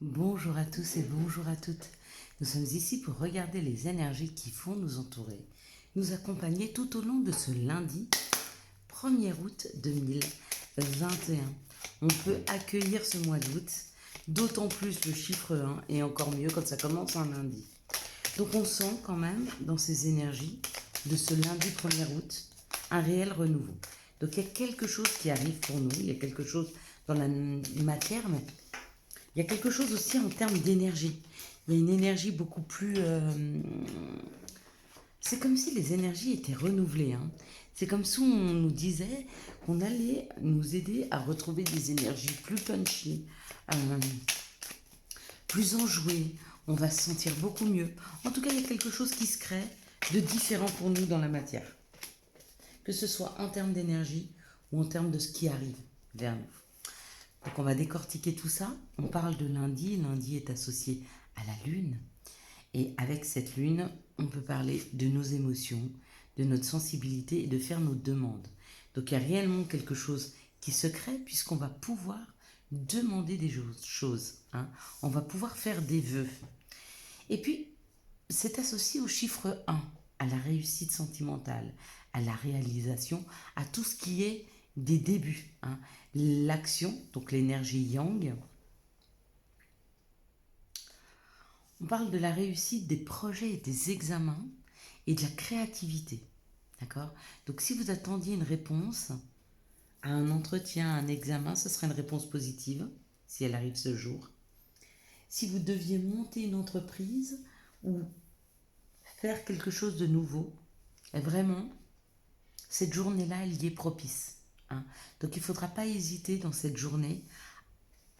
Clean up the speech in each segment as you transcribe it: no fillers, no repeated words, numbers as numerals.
Bonjour à tous et bonjour à toutes. Nous sommes ici pour regarder les énergies qui vont nous entourer, nous accompagner tout au long de ce lundi 1er août 2021. On peut accueillir ce mois d'août, d'autant plus le chiffre 1 et encore mieux quand ça commence un lundi. Donc on sent quand même dans ces énergies de ce lundi 1er août un réel renouveau. Donc il y a quelque chose qui arrive pour nous, il y a quelque chose dans la matière, mais il y a quelque chose aussi en termes d'énergie. Il y a une énergie beaucoup plus... c'est comme si les énergies étaient renouvelées. Hein. C'est comme si on nous disait qu'on allait nous aider à retrouver des énergies plus punchy, euh, plus enjouées. On va se sentir beaucoup mieux. En tout cas, il y a quelque chose qui se crée de différent pour nous dans la matière. Que ce soit en termes d'énergie ou en termes de ce qui arrive vers nous. Donc on va décortiquer tout ça. On parle de lundi. Lundi est associé à la lune. Et avec cette lune, on peut parler de nos émotions, de notre sensibilité et de faire nos demandes. Donc il y a réellement quelque chose qui se crée puisqu'on va pouvoir demander des choses. Hein. On va pouvoir faire des vœux. Et puis, c'est associé au chiffre 1, à la réussite sentimentale, à la réalisation, à tout ce qui est des débuts. Hein. L'action, donc l'énergie yang. On parle de la réussite des projets et des examens et de la créativité. D'accord? Donc si vous attendiez une réponse à un entretien, à un examen, ce serait une réponse positive, si elle arrive ce jour. Si vous deviez monter une entreprise ou faire quelque chose de nouveau, vraiment, cette journée-là, elle y est propice. Hein. Donc il ne faudra pas hésiter dans cette journée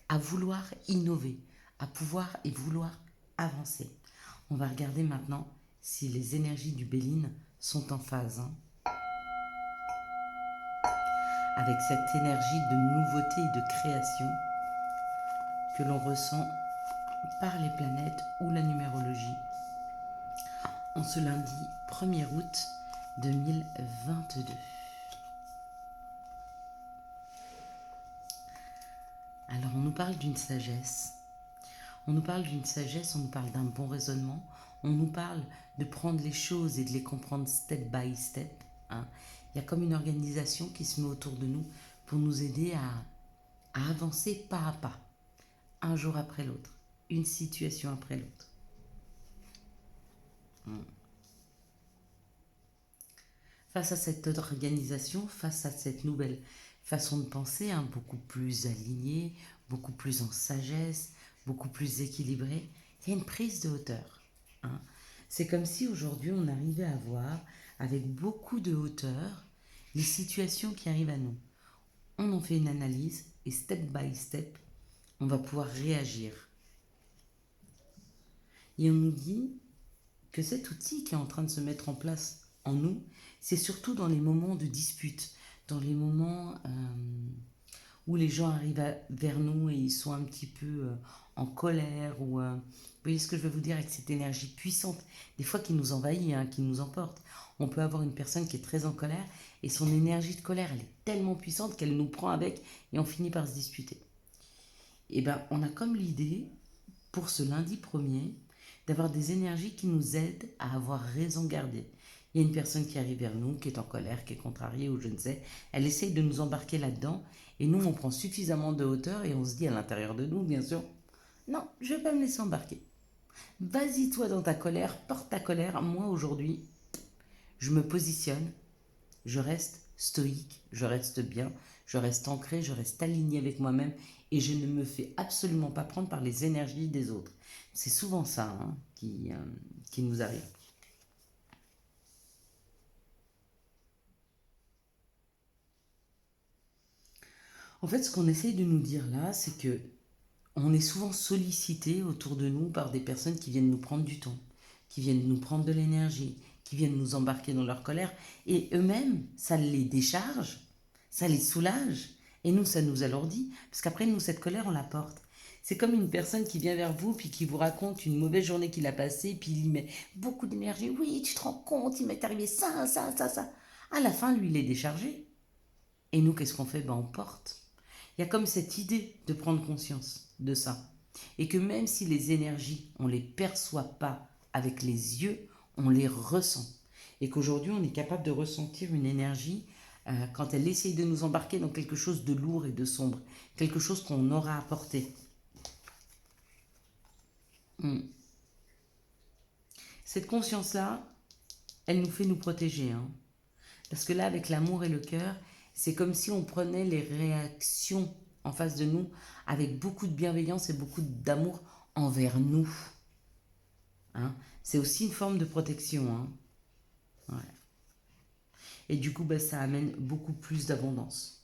à vouloir innover, à pouvoir et vouloir avancer. On va regarder maintenant si les énergies du Béline sont en phase. Hein. Avec cette énergie de nouveauté et de création que l'on ressent par les planètes ou la numérologie en ce lundi 1er août 2022. Alors on nous parle d'une sagesse. On nous parle d'une sagesse, on nous parle d'un bon raisonnement, on nous parle de prendre les choses et de les comprendre step by step. Hein. Il y a comme une organisation qui se met autour de nous pour nous aider à avancer pas à pas, un jour après l'autre, une situation après l'autre. Face à cette organisation, face à cette nouvelle façon de penser, hein, beaucoup plus alignée, beaucoup plus en sagesse, beaucoup plus équilibrée, il y a une prise de hauteur. Hein. C'est comme si aujourd'hui on arrivait à voir avec beaucoup de hauteur les situations qui arrivent à nous. On en fait une analyse et step by step, on va pouvoir réagir. Et on nous dit que cet outil qui est en train de se mettre en place en nous, c'est surtout dans les moments de dispute, dans les moments où les gens arrivent vers nous et ils sont un petit peu en colère ou vous voyez ce que je veux vous dire avec cette énergie puissante, des fois qui nous envahit, hein, qui nous emporte. On peut avoir une personne qui est très en colère et son énergie de colère, elle est tellement puissante qu'elle nous prend avec et on finit par se disputer. Et bien, on a comme l'idée, pour ce lundi 1er, d'avoir des énergies qui nous aident à avoir raison gardée. Il y a une personne qui arrive vers nous, qui est en colère, qui est contrariée ou je ne sais, elle essaye de nous embarquer là-dedans et nous, on prend suffisamment de hauteur et on se dit à l'intérieur de nous, bien sûr, non, je ne vais pas me laisser embarquer. Vas-y toi dans ta colère, porte ta colère. Moi aujourd'hui, je me positionne, je reste stoïque, je reste bien, je reste ancré, je reste aligné avec moi-même et je ne me fais absolument pas prendre par les énergies des autres. C'est souvent ça hein, qui nous arrive. En fait, ce qu'on essaye de nous dire là, c'est que on est souvent sollicité autour de nous par des personnes qui viennent nous prendre du temps, qui viennent nous prendre de l'énergie, qui viennent nous embarquer dans leur colère, et eux-mêmes, ça les décharge, ça les soulage, et nous, ça nous alourdit, parce qu'après, nous, cette colère, on la porte. C'est comme une personne qui vient vers vous, puis qui vous raconte une mauvaise journée qu'il a passée, puis il y met beaucoup d'énergie. Oui, tu te rends compte, il m'est arrivé ça, ça, ça, ça. À la fin, lui, il est déchargé. Et nous, qu'est-ce qu'on fait? Ben, on porte. Il y a comme cette idée de prendre conscience de ça. Et que même si les énergies, on ne les perçoit pas avec les yeux, on les ressent. Et qu'aujourd'hui, on est capable de ressentir une énergie quand elle essaye de nous embarquer dans quelque chose de lourd et de sombre, quelque chose qu'on aura apporté. Cette conscience-là, elle nous fait nous protéger. Hein. Parce que là, avec l'amour et le cœur, c'est comme si on prenait les réactions en face de nous avec beaucoup de bienveillance et beaucoup d'amour envers nous. Hein. C'est aussi une forme de protection. Hein. Ouais. Et du coup, bah, ça amène beaucoup plus d'abondance.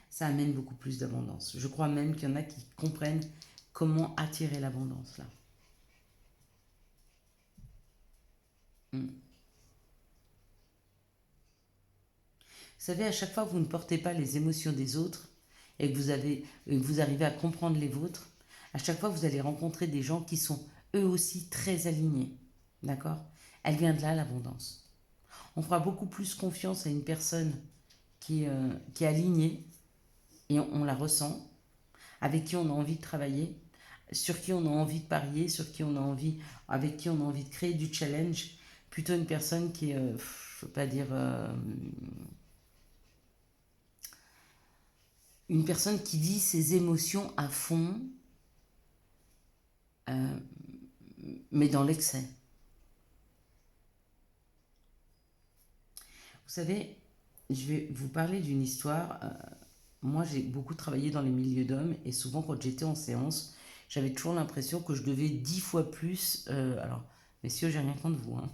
Ça amène beaucoup plus d'abondance. Je crois même qu'il y en a qui comprennent comment attirer l'abondance là. Vous savez, à chaque fois que vous ne portez pas les émotions des autres et que vous arrivez à comprendre les vôtres, à chaque fois vous allez rencontrer des gens qui sont eux aussi très alignés. D'accord? Elle vient de là, l'abondance. On fera beaucoup plus confiance à une personne qui est alignée et on la ressent, avec qui on a envie de travailler, sur qui on a envie de parier, avec qui on a envie de créer du challenge, plutôt une personne qui est, je veux pas dire, une personne qui vit ses émotions à fond, euh, mais dans l'excès. Vous savez, je vais vous parler d'une histoire. Moi, j'ai beaucoup travaillé dans les milieux d'hommes et souvent, quand j'étais en séance, j'avais toujours l'impression que je devais 10 fois plus. Alors, messieurs, j'ai rien contre vous. Hein.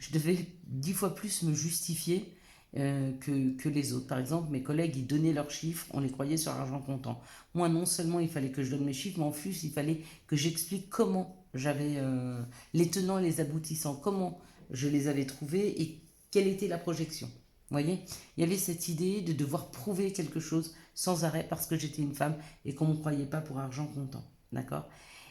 Je devais 10 fois plus me justifier que les autres. Par exemple, mes collègues, ils donnaient leurs chiffres, on les croyait sur argent comptant. Moi, non seulement il fallait que je donne mes chiffres, mais en plus, il fallait que j'explique comment j'avais les tenants et les aboutissants, comment je les avais trouvés et quelle était la projection. Vous voyez, il y avait cette idée de devoir prouver quelque chose sans arrêt parce que j'étais une femme et qu'on ne me croyait pas pour argent comptant. D'accord?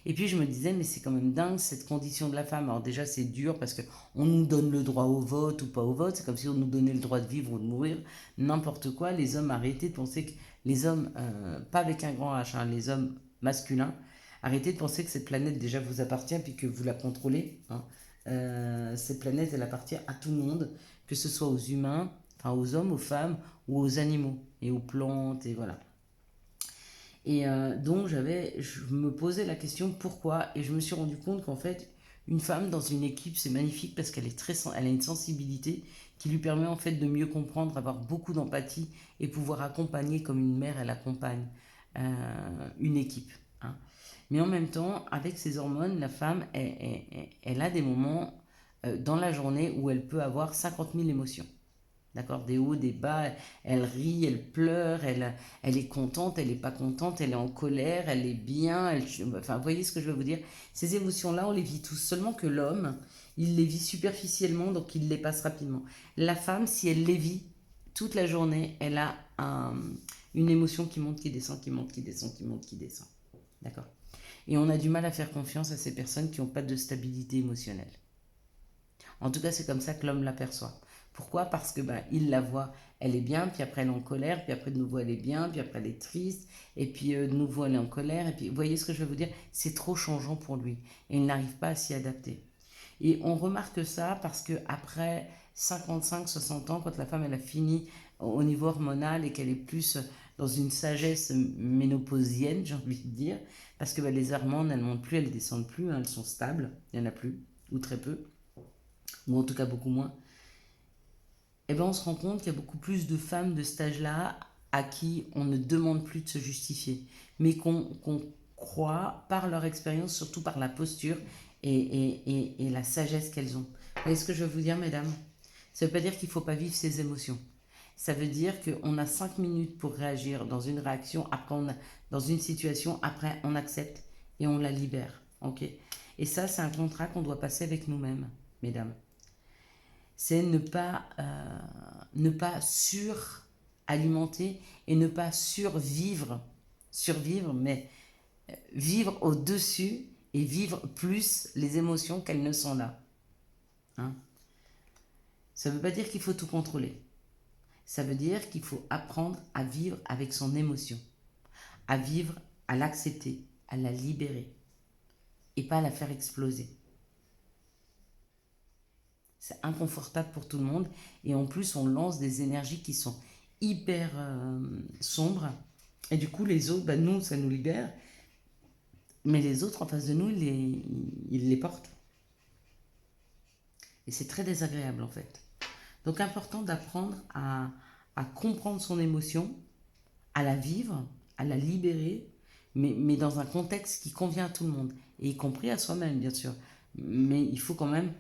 Et puis je me disais, mais c'est quand même dingue cette condition de la femme. Alors déjà, c'est dur parce qu'on nous donne le droit au vote ou pas au vote. C'est comme si on nous donnait le droit de vivre ou de mourir. N'importe quoi. Les hommes, arrêtez de penser que les hommes, pas avec un grand H, hein, les hommes masculins, arrêtez de penser que cette planète déjà vous appartient puis que vous la contrôlez. Hein. Cette planète, elle appartient à tout le monde, que ce soit aux humains, enfin aux hommes, aux femmes ou aux animaux et aux plantes et voilà. Et donc je me posais la question pourquoi et je me suis rendu compte qu'en fait une femme dans une équipe c'est magnifique parce qu'elle est elle a une sensibilité qui lui permet en fait de mieux comprendre, avoir beaucoup d'empathie et pouvoir accompagner comme une mère elle accompagne une équipe. Hein. Mais en même temps, avec ses hormones, la femme, elle a des moments dans la journée où elle peut avoir 50 000 émotions. D'accord? Des hauts, des bas, elle rit, elle pleure, elle est contente, elle n'est pas contente, elle est en colère, elle est bien, enfin, vous voyez ce que je veux vous dire? Ces émotions-là, on les vit tous. Seulement que l'homme, il les vit superficiellement, donc il les passe rapidement. La femme, si elle les vit toute la journée, elle a une émotion qui monte, qui descend, qui monte, qui descend, qui monte, qui descend. D'accord? Et on a du mal à faire confiance à ces personnes qui n'ont pas de stabilité émotionnelle. En tout cas, c'est comme ça que l'homme l'aperçoit. Pourquoi? Parce que il la voit, elle est bien, puis après elle est en colère, puis après de nouveau elle est bien, puis après elle est triste, et puis de nouveau elle est en colère, et puis vous voyez ce que je veux vous dire? C'est trop changeant pour lui, et il n'arrive pas à s'y adapter. Et on remarque ça parce que après 55-60 ans, quand la femme elle a fini au niveau hormonal et qu'elle est plus dans une sagesse ménopausienne, j'ai envie de dire, parce que les hormones elles montent plus, elles descendent plus, hein, elles sont stables, il n'y en a plus, ou très peu, ou en tout cas beaucoup moins. Et ben on se rend compte qu'il y a beaucoup plus de femmes de cet âge-là à qui on ne demande plus de se justifier, mais qu'on croit par leur expérience, surtout par la posture et la sagesse qu'elles ont. Vous voyez ce que je veux vous dire, mesdames? Ça ne veut pas dire qu'il ne faut pas vivre ses émotions. Ça veut dire qu'on a 5 minutes pour réagir dans une réaction, après dans une situation, après on accepte et on la libère. Ok? Et ça, c'est un contrat qu'on doit passer avec nous-mêmes, mesdames. C'est ne pas suralimenter et ne pas survivre, mais vivre au-dessus et vivre plus les émotions qu'elles ne sont là. Hein. Ça ne veut pas dire qu'il faut tout contrôler. Ça veut dire qu'il faut apprendre à vivre avec son émotion, à vivre à l'accepter, à la libérer et pas à la faire exploser. C'est inconfortable pour tout le monde et en plus on lance des énergies qui sont hyper sombres et du coup les autres, nous ça nous libère, mais les autres en face de nous ils les portent et c'est très désagréable en fait. Donc important d'apprendre à comprendre son émotion, à la vivre, à la libérer, mais dans un contexte qui convient à tout le monde, et y compris à soi-même, bien sûr. Mais il faut quand même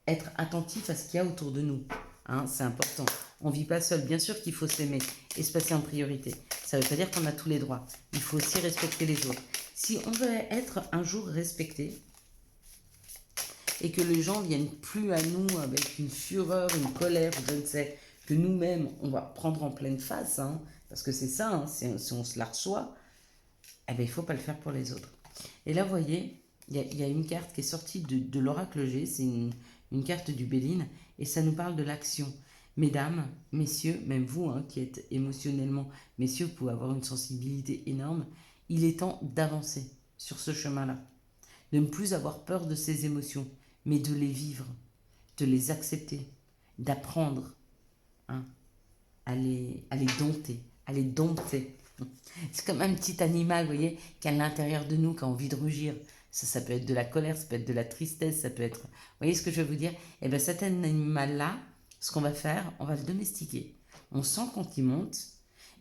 être attentif à ce qu'il y a autour de nous. Hein, c'est important. On ne vit pas seul. Bien sûr qu'il faut s'aimer et se passer en priorité. Ça ne veut pas dire qu'on a tous les droits. Il faut aussi respecter les autres. Si on veut être un jour respecté, et que les gens viennent plus à nous avec une fureur, une colère, je ne sais, que nous-mêmes, on va prendre en pleine face, hein, parce que c'est ça, hein, si on se la reçoit, eh ben, il ne faut pas le faire pour les autres. Et là, vous voyez, il y a une carte qui est sortie de l'oracle G, c'est une carte du Béline, et ça nous parle de l'action. Mesdames, messieurs, même vous hein, qui êtes émotionnellement, messieurs, vous pouvez avoir une sensibilité énorme, il est temps d'avancer sur ce chemin-là, de ne plus avoir peur de ces émotions, mais de les vivre, de les accepter, d'apprendre hein, à les dompter, à les dompter. C'est comme un petit animal, vous voyez, qui est à l'intérieur de nous, qui a envie de rugir. Ça peut être de la colère, ça peut être de la tristesse, ça peut être... Vous voyez ce que je veux vous dire? Eh bien cet animal-là, ce qu'on va faire, on va le domestiquer. On sent quand il monte,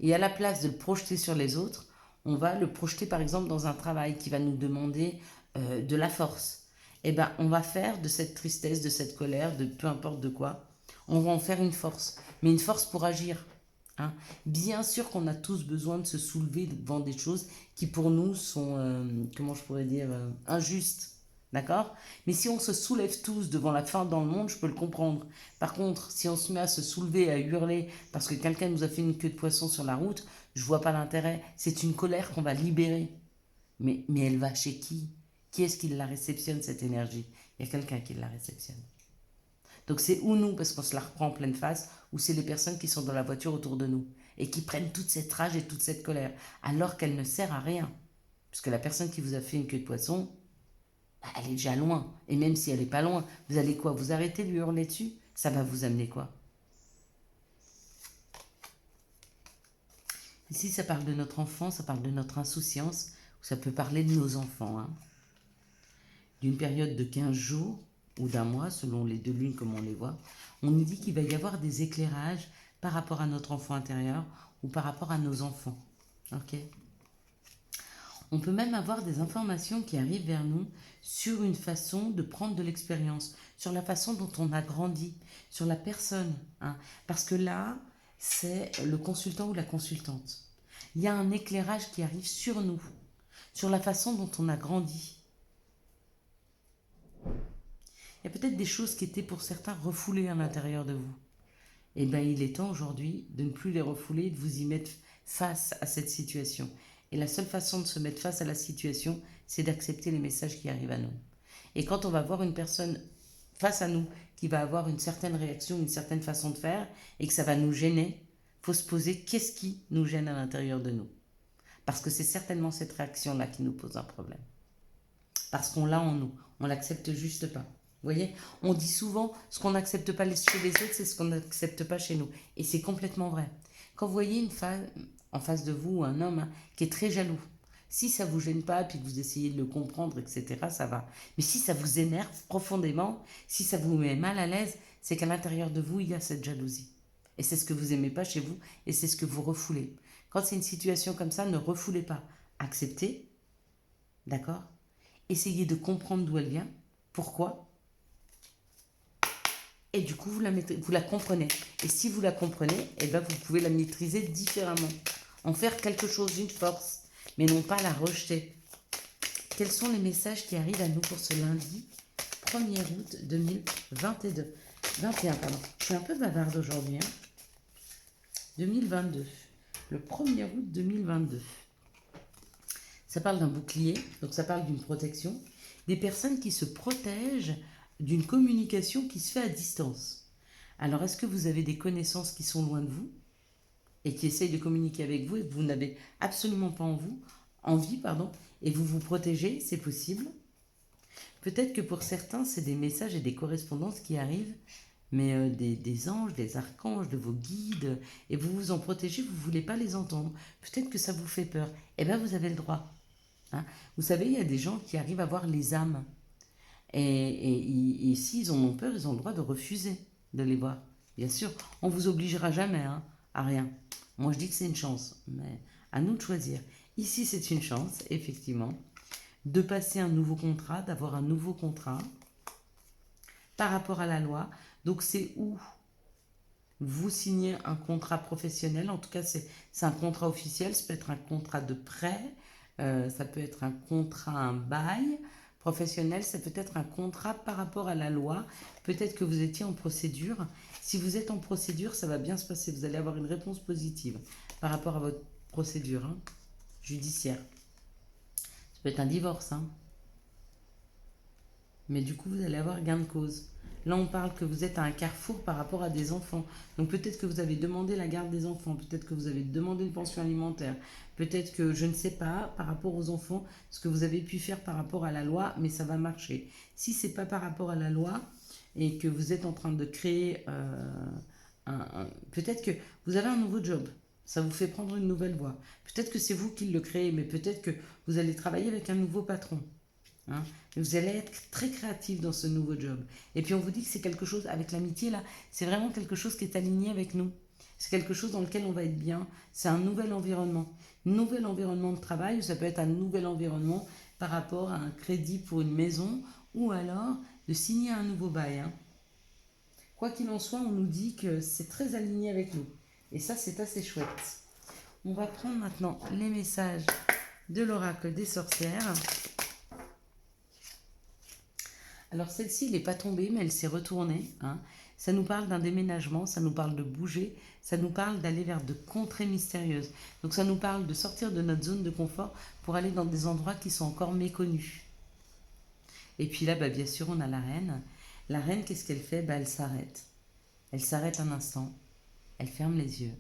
et à la place de le projeter sur les autres, on va le projeter par exemple dans un travail qui va nous demander de la force. Eh bien on va faire de cette tristesse, de cette colère, de peu importe de quoi, on va en faire une force. Mais une force pour agir. Hein. Bien sûr qu'on a tous besoin de se soulever devant des choses qui pour nous sont, comment je pourrais dire, injustes. D'accord? Mais si on se soulève tous devant la faim dans le monde, je peux le comprendre. Par contre, si on se met à se soulever, à hurler parce que quelqu'un nous a fait une queue de poisson sur la route, je vois pas l'intérêt. C'est une colère qu'on va libérer. Mais elle va chez qui? Qui est-ce qui la réceptionne, cette énergie? Il y a quelqu'un qui la réceptionne. Donc c'est ou nous, parce qu'on se la reprend en pleine face, ou c'est les personnes qui sont dans la voiture autour de nous et qui prennent toute cette rage et toute cette colère, alors qu'elle ne sert à rien. Puisque la personne qui vous a fait une queue de poisson, elle est déjà loin. Et même si elle n'est pas loin, vous allez quoi? Vous arrêtez de lui hurler dessus? Ça va vous amener quoi? Ici, ça parle de notre enfant, ça parle de notre insouciance, ou ça peut parler de nos enfants. Hein. D'une période de 15 jours ou d'un mois, selon les deux lunes comme on les voit, on nous dit qu'il va y avoir des éclairages par rapport à notre enfant intérieur ou par rapport à nos enfants. Ok. On peut même avoir des informations qui arrivent vers nous sur une façon de prendre de l'expérience, sur la façon dont on a grandi, sur la personne. Hein. Parce que là, c'est le consultant ou la consultante. Il y a un éclairage qui arrive sur nous, sur la façon dont on a grandi. Il y a peut-être des choses qui étaient pour certains refoulées à l'intérieur de vous. Eh bien, il est temps aujourd'hui de ne plus les refouler, de vous y mettre face à cette situation. Et la seule façon de se mettre face à la situation, c'est d'accepter les messages qui arrivent à nous. Et quand on va voir une personne face à nous qui va avoir une certaine réaction, une certaine façon de faire, et que ça va nous gêner, il faut se poser qu'est-ce qui nous gêne à l'intérieur de nous. Parce que c'est certainement cette réaction-là qui nous pose un problème. Parce qu'on l'a en nous, on ne l'accepte juste pas. Vous voyez, on dit souvent ce qu'on n'accepte pas chez les autres, c'est ce qu'on n'accepte pas chez nous. Et c'est complètement vrai. Quand vous voyez une femme en face de vous, un homme hein, qui est très jaloux, si ça ne vous gêne pas, puis que vous essayez de le comprendre, etc., ça va. Mais si ça vous énerve profondément, si ça vous met mal à l'aise, c'est qu'à l'intérieur de vous, il y a cette jalousie. Et c'est ce que vous n'aimez pas chez vous, et c'est ce que vous refoulez. Quand c'est une situation comme ça, ne refoulez pas. Acceptez, d'accord? Essayez de comprendre d'où elle vient, pourquoi, et du coup, vous la comprenez. Et si vous la comprenez, eh ben, vous pouvez la maîtriser différemment. En faire quelque chose, une force, mais non pas la rejeter. Quels sont les messages qui arrivent à nous pour ce lundi 1er août 2022 21, pardon. Je suis un peu bavarde aujourd'hui. Hein. 2022. Le 1er août 2022. Ça parle d'un bouclier, donc ça parle d'une protection. Des personnes qui se protègent d'une communication qui se fait à distance. Alors, est-ce que vous avez des connaissances qui sont loin de vous et qui essayent de communiquer avec vous et que vous n'avez absolument pas en vie, pardon, et vous vous protégez, c'est possible. Peut-être que pour certains, c'est des messages et des correspondances qui arrivent, mais des anges, des archanges, de vos guides, et vous vous en protégez, vous ne voulez pas les entendre. Peut-être que ça vous fait peur. Eh bien, vous avez le droit. Hein. Vous savez, il y a des gens qui arrivent à voir les âmes. Et s'ils en ont peur, ils ont le droit de refuser de les voir. Bien sûr, on ne vous obligera jamais hein, à rien. Moi, je dis que c'est une chance, mais à nous de choisir. Ici, c'est une chance, effectivement, de passer un nouveau contrat, d'avoir un nouveau contrat par rapport à la loi. Donc, c'est où vous signez un contrat professionnel. En tout cas, c'est un contrat officiel. Ça peut être un contrat de prêt, ça peut être un contrat, un bail professionnel, ça peut être un contrat par rapport à la loi. Peut-être que vous étiez en procédure. Si vous êtes en procédure, ça va bien se passer. Vous allez avoir une réponse positive par rapport à votre procédure hein, judiciaire. Ça peut être un divorce. Hein. Mais du coup, vous allez avoir gain de cause. Là, on parle que vous êtes à un carrefour par rapport à des enfants. Donc peut-être que vous avez demandé la garde des enfants, peut-être que vous avez demandé une pension alimentaire, peut-être que, je ne sais pas, par rapport aux enfants, ce que vous avez pu faire par rapport à la loi, mais ça va marcher. Si ce n'est pas par rapport à la loi et que vous êtes en train de créer peut-être que vous avez un nouveau job. Ça vous fait prendre une nouvelle voie. Peut-être que c'est vous qui le créez, mais peut-être que vous allez travailler avec un nouveau patron. Hein. Vous allez être très créatif dans ce nouveau job. Et puis on vous dit que c'est quelque chose, avec l'amitié là, c'est vraiment quelque chose qui est aligné avec nous. C'est quelque chose dans lequel on va être bien. C'est un nouvel environnement. Nouvel environnement de travail, ou ça peut être un nouvel environnement par rapport à un crédit pour une maison, ou alors de signer un nouveau bail. Hein. Quoi qu'il en soit, on nous dit que c'est très aligné avec nous. Et ça, c'est assez chouette. On va prendre maintenant les messages de l'oracle des sorcières. Alors celle-ci, elle n'est pas tombée, mais elle s'est retournée. Hein. Ça nous parle d'un déménagement, ça nous parle de bouger, ça nous parle d'aller vers de contrées mystérieuses. Donc ça nous parle de sortir de notre zone de confort pour aller dans des endroits qui sont encore méconnus. Et puis là, bah, bien sûr, on a la reine. La reine, qu'est-ce qu'elle fait bah, elle s'arrête. Elle s'arrête un instant, elle ferme les yeux,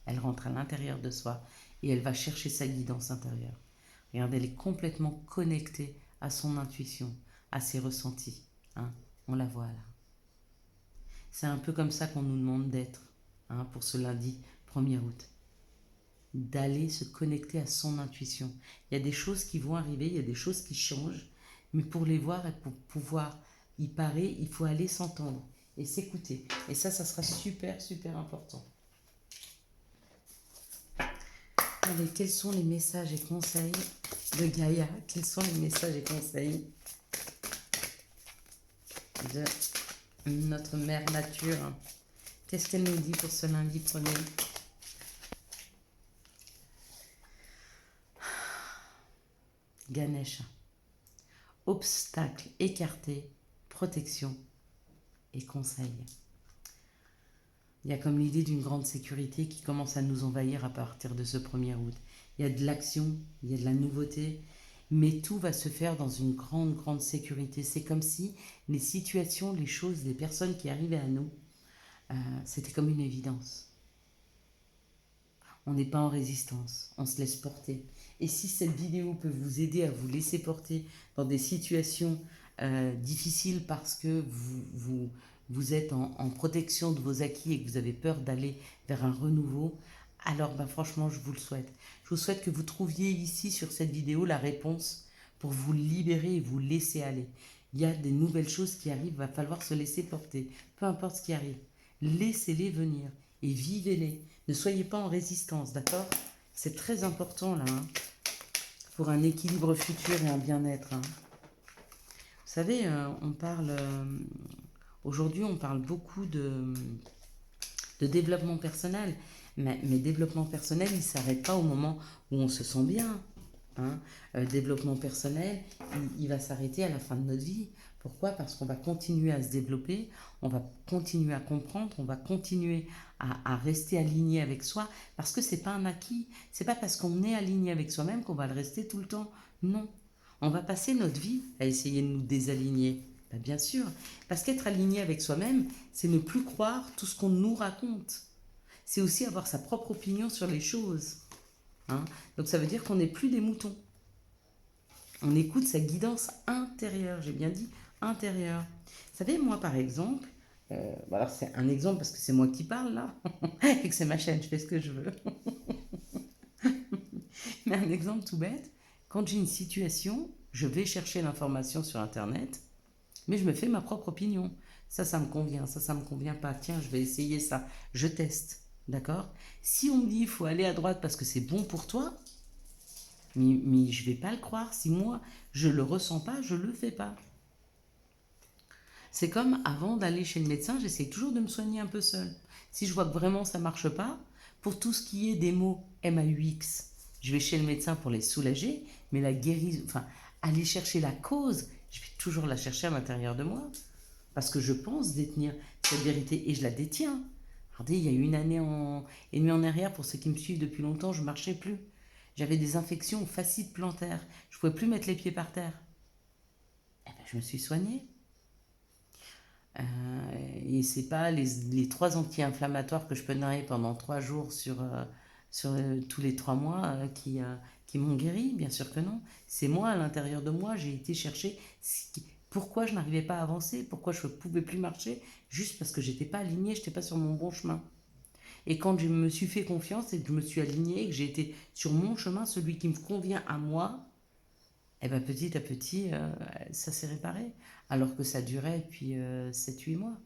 elle rentre à l'intérieur de soi et elle va chercher sa guidance intérieure. Regardez, elle est complètement connectée à son intuition, à ses ressentis. Hein. On la voit là. C'est un peu comme ça qu'on nous demande d'être hein, pour ce lundi 1er août. D'aller se connecter à son intuition. Il y a des choses qui vont arriver, il y a des choses qui changent, mais pour les voir et pour pouvoir y parer, il faut aller s'entendre et s'écouter. Et ça sera super, super important. Allez, quels sont les messages et conseils de Gaïa? Quels sont les messages et conseils de notre mère nature? Qu'est-ce qu'elle nous dit pour ce lundi 1er? Ganesha. Obstacles écartés, protection et conseil. Il y a comme l'idée d'une grande sécurité qui commence à nous envahir à partir de ce 1er août. Il y a de l'action, il y a de la nouveauté, mais tout va se faire dans une grande, grande sécurité. C'est comme si les situations, les choses, les personnes qui arrivaient à nous, c'était comme une évidence. On n'est pas en résistance, on se laisse porter. Et si cette vidéo peut vous aider à vous laisser porter dans des situations difficiles parce que vous êtes en protection de vos acquis et que vous avez peur d'aller vers un renouveau, alors franchement, je vous le souhaite. Je vous souhaite que vous trouviez ici, sur cette vidéo, la réponse pour vous libérer et vous laisser aller. Il y a des nouvelles choses qui arrivent, il va falloir se laisser porter, peu importe ce qui arrive. Laissez-les venir et vivez-les. Ne soyez pas en résistance, d'accord? C'est très important, là, hein, pour un équilibre futur et un bien-être. Hein. Vous savez, aujourd'hui, on parle beaucoup de développement personnel. Mais développement personnel, il ne s'arrête pas au moment où on se sent bien. Hein. Développement personnel, il va s'arrêter à la fin de notre vie. Pourquoi? Parce qu'on va continuer à se développer, on va continuer à comprendre, on va continuer à rester aligné avec soi, parce que ce n'est pas un acquis. Ce n'est pas parce qu'on est aligné avec soi-même qu'on va le rester tout le temps. Non. On va passer notre vie à essayer de nous désaligner. Ben bien sûr, parce qu'être aligné avec soi-même, c'est ne plus croire tout ce qu'on nous raconte. C'est aussi avoir sa propre opinion sur les choses. Hein. Donc ça veut dire qu'on n'est plus des moutons. On écoute sa guidance intérieure, j'ai bien dit intérieure. Vous savez, moi par exemple, alors c'est un exemple parce que c'est moi qui parle là, et que c'est ma chaîne, je fais ce que je veux. Mais un exemple tout bête, quand j'ai une situation, je vais chercher l'information sur Internet, mais je me fais ma propre opinion. Ça me convient, ça me convient pas. Tiens, je vais essayer ça. Je teste, d'accord? Si on me dit il faut aller à droite parce que c'est bon pour toi, mais je vais pas le croire. Si moi, je le ressens pas, je le fais pas. C'est comme avant d'aller chez le médecin, j'essaie toujours de me soigner un peu seule. Si je vois que vraiment ça marche pas, pour tout ce qui est des mots MAUX, je vais chez le médecin pour les soulager, mais la guérison, enfin, aller chercher la cause, je vais toujours la chercher à l'intérieur de moi. Parce que je pense détenir cette vérité et je la détiens. Regardez, il y a une année et demie en arrière, pour ceux qui me suivent depuis longtemps, je ne marchais plus. J'avais des infections aux fascites plantaires. Je ne pouvais plus mettre les pieds par terre. Eh ben, je me suis soignée. Et c'est pas les 3 anti-inflammatoires que je prenais pendant 3 jours sur tous les 3 mois qui m'ont guéri, bien sûr que non. C'est moi, à l'intérieur de moi, j'ai été chercher pourquoi je n'arrivais pas à avancer, pourquoi je ne pouvais plus marcher, juste parce que j'étais pas alignée, je n'étais pas sur mon bon chemin. Et quand je me suis fait confiance et que je me suis alignée, que j'ai été sur mon chemin, celui qui me convient à moi, et ben petit à petit, ça s'est réparé. Alors que ça durait depuis 7-8 mois.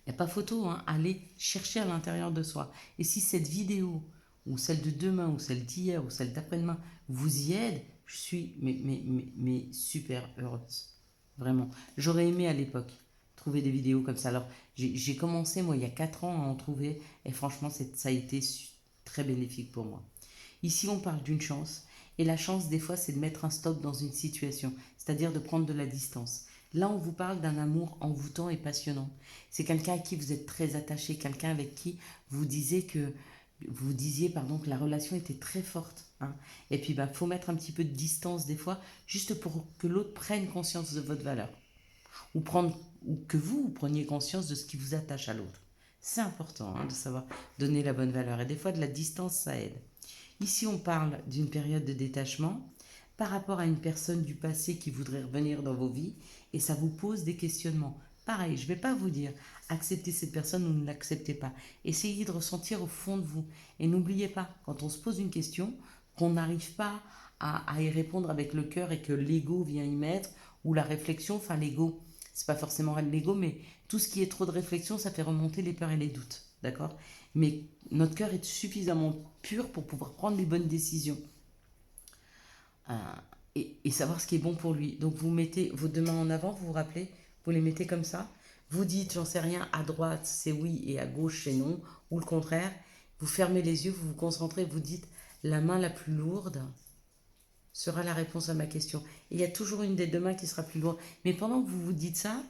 Il n'y a pas photo, hein. Allez chercher à l'intérieur de soi. Et si cette vidéo, ou celle de demain, ou celle d'hier, ou celle d'après-demain, vous y aide, je suis mais super heureuse. Vraiment. J'aurais aimé à l'époque trouver des vidéos comme ça. Alors, j'ai commencé, moi, il y a 4 ans à en trouver, et franchement, ça a été très bénéfique pour moi. Ici, on parle d'une chance. Et la chance, des fois, c'est de mettre un stop dans une situation, c'est-à-dire de prendre de la distance. Là, on vous parle d'un amour envoûtant et passionnant. C'est quelqu'un à qui vous êtes très attaché, quelqu'un avec qui vous disiez pardon, que la relation était très forte. Hein. Et puis, bah, faut mettre un petit peu de distance des fois, juste pour que l'autre prenne conscience de votre valeur. Ou que vous preniez conscience de ce qui vous attache à l'autre. C'est important de savoir donner la bonne valeur. Et des fois, de la distance, ça aide. Ici, on parle d'une période de détachement par rapport à une personne du passé qui voudrait revenir dans vos vies et ça vous pose des questionnements. Pareil, je ne vais pas vous dire acceptez cette personne ou ne l'acceptez pas. Essayez de ressentir au fond de vous. Et n'oubliez pas, quand on se pose une question, qu'on n'arrive pas à y répondre avec le cœur et que l'ego vient y mettre, ou la réflexion, enfin l'ego, c'est pas forcément l'ego, mais tout ce qui est trop de réflexion, ça fait remonter les peurs et les doutes. D'accord? Mais notre cœur est suffisamment pur pour pouvoir prendre les bonnes décisions euh, et savoir ce qui est bon pour lui. Donc vous mettez vos 2 mains en avant, vous vous rappelez, vous les mettez comme ça. Vous dites, j'en sais rien, à droite c'est oui et à gauche c'est non, ou le contraire. Vous fermez les yeux, vous vous concentrez, vous dites, la main la plus lourde sera la réponse à ma question. Et il y a toujours une des 2 mains qui sera plus lourde. Mais pendant que vous vous dites ça,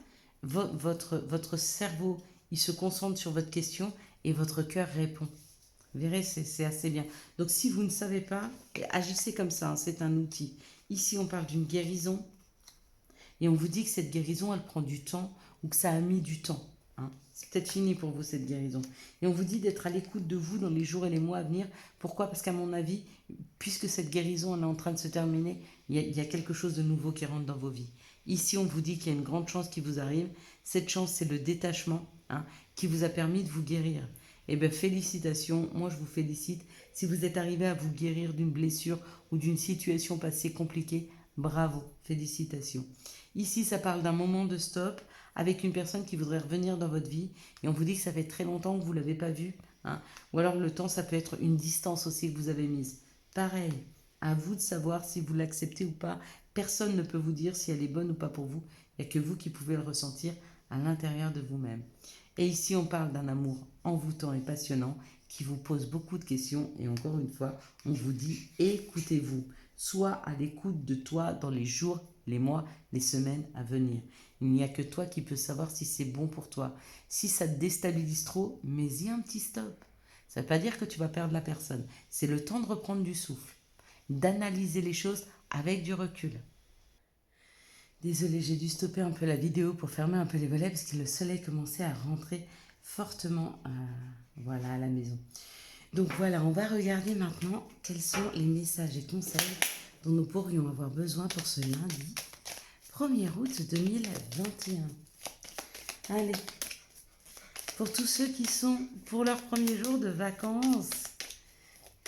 votre cerveau, il se concentre sur votre question et votre cœur répond. Vous verrez, c'est assez bien. Donc si vous ne savez pas, agissez comme ça, hein, c'est un outil. Ici, on parle d'une guérison et on vous dit que cette guérison, elle prend du temps ou que ça a mis du temps. Hein. C'est peut-être fini pour vous, cette guérison. Et on vous dit d'être à l'écoute de vous dans les jours et les mois à venir. Pourquoi? Parce qu'à mon avis, puisque cette guérison elle est en train de se terminer, il y a quelque chose de nouveau qui rentre dans vos vies. Ici, on vous dit qu'il y a une grande chance qui vous arrive. Cette chance, c'est le détachement qui vous a permis de vous guérir. Eh bien, félicitations, moi je vous félicite. Si vous êtes arrivé à vous guérir d'une blessure ou d'une situation passée compliquée, bravo, félicitations. Ici, ça parle d'un moment de stop avec une personne qui voudrait revenir dans votre vie et on vous dit que ça fait très longtemps que vous ne l'avez pas vue. Hein. Ou alors le temps, ça peut être une distance aussi que vous avez mise. Pareil, à vous de savoir si vous l'acceptez ou pas. Personne ne peut vous dire si elle est bonne ou pas pour vous. Il n'y a que vous qui pouvez le ressentir à l'intérieur de vous-même. Et ici, on parle d'un amour envoûtant et passionnant qui vous pose beaucoup de questions. Et encore une fois, on vous dit écoutez-vous. Sois à l'écoute de toi dans les jours, les mois, les semaines à venir. Il n'y a que toi qui peux savoir si c'est bon pour toi. Si ça te déstabilise trop, mets-y un petit stop. Ça ne veut pas dire que tu vas perdre la personne. C'est le temps de reprendre du souffle, d'analyser les choses avec du recul. Désolée, j'ai dû stopper un peu la vidéo pour fermer un peu les volets parce que le soleil commençait à rentrer fortement voilà, à la maison. Donc voilà, on va regarder maintenant quels sont les messages et conseils dont nous pourrions avoir besoin pour ce lundi 1er août 2021. Allez, pour tous ceux qui sont pour leur premier jour de vacances,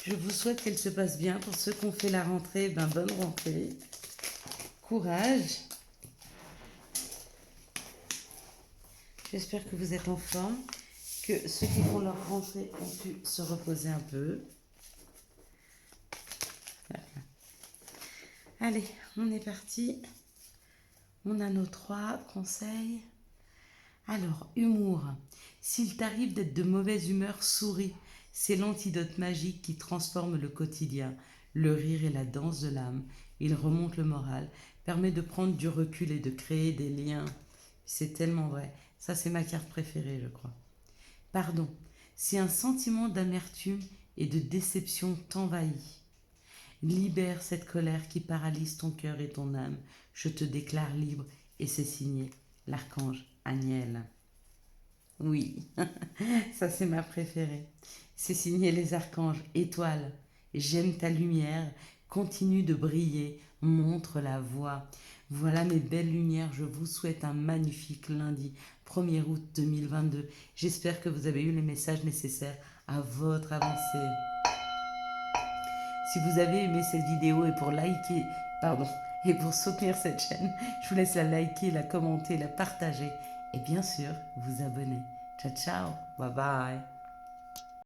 je vous souhaite qu'elle se passe bien. Pour ceux qui ont fait la rentrée, bonne rentrée. Courage. J'espère que vous êtes en forme, que ceux qui font leur rentrée ont pu se reposer un peu. Voilà. Allez, on est parti. On a nos 3 conseils. Alors, humour. S'il t'arrive d'être de mauvaise humeur, souris. C'est l'antidote magique qui transforme le quotidien. Le rire est la danse de l'âme. Il remonte le moral, permet de prendre du recul et de créer des liens. C'est tellement vrai. Ça, c'est ma carte préférée, je crois. Pardon. Si un sentiment d'amertume et de déception t'envahit, libère cette colère qui paralyse ton cœur et ton âme. Je te déclare libre et c'est signé l'archange Aniel. Oui, ça c'est ma préférée. C'est signé les archanges. Étoile, j'aime ta lumière, continue de briller, montre la voie. Voilà mes belles lumières, je vous souhaite un magnifique lundi 1er août 2022. J'espère que vous avez eu les messages nécessaires à votre avancée. Si vous avez aimé cette vidéo et pour soutenir cette chaîne, je vous laisse la liker, la commenter, la partager et bien sûr vous abonner. Ciao ciao, bye bye.